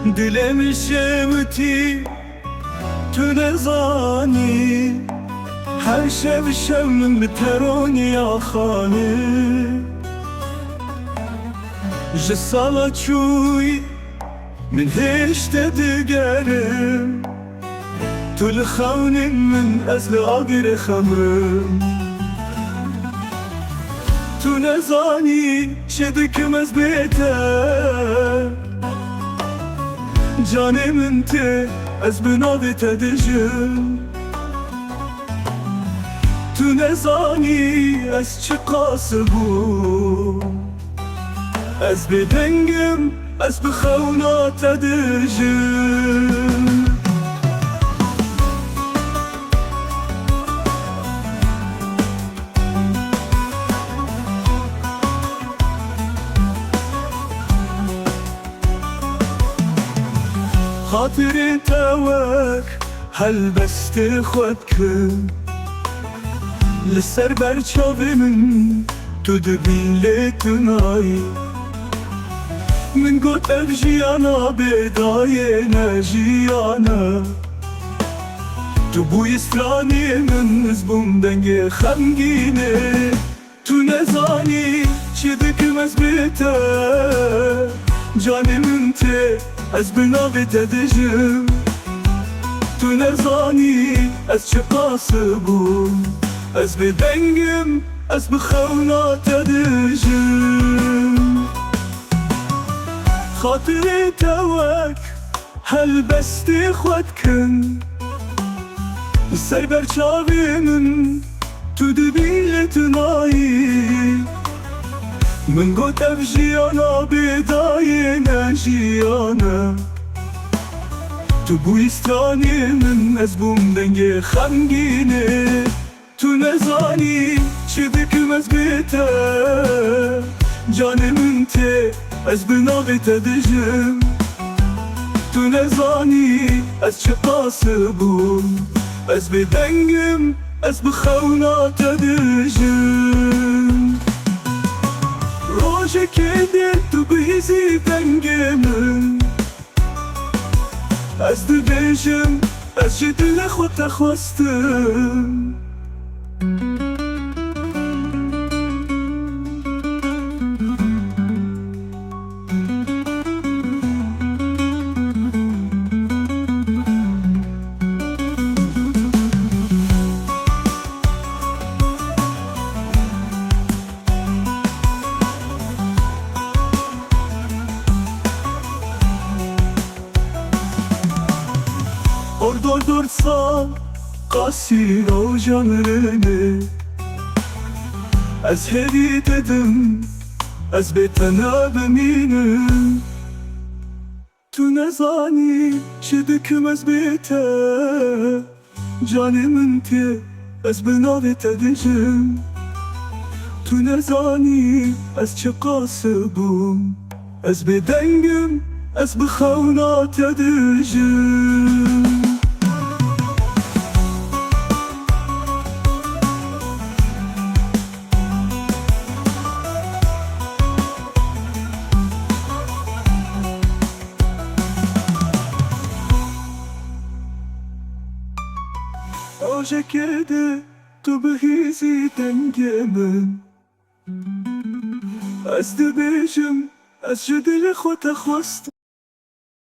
دلم شمتی تو نزانی هر شب شم ترانی آخانه جسالا چوی من هشت دگرم تو الخون من أزل آقر خمرم تو نزانی شدكم از بيته جانم انت از بناوی تدجم تو نزانی از چه قاسبم از بدنگم از بخونا تدجم خاطر تاوك هل بست خودكم لسر برچاوی من تو دبیل تنایی من گوت اف جیانا بدای نجیانا تو بوی استرانی من زبون دنگ خمگینه تو نزانی چه دکم از بیته جانی من ته از بناوی تدجم تو نزانی از چه قاسبم از بدنگم از بخونا تدجم خاطر تاوك هل بستی خود کن سر برچاوی من تو دبیل تنایی من گوت اف جیانا بدای نجیانا تو بویستانی من از بوم دنگ خمگینه تو نزانی چه دکم از بیته جان من ته از بناوی تدجم تو نزانی از چه قاسبم از بدنگم از بخونا تدجم روزی که دل تو بیزی دنگم از دبیجم از چه دل خود تخواستم دور سال قاسي او جمرني از هدي تدم از بيتنا بمينم تو نزاني شدكم از بيته جاني منتي از بناوي تدجم تو نزاني از چه قاسبم از بدنگم از بخونا تدجم روزی که ده تو بهیزی دنگم از دبیجم از جدل خود خواست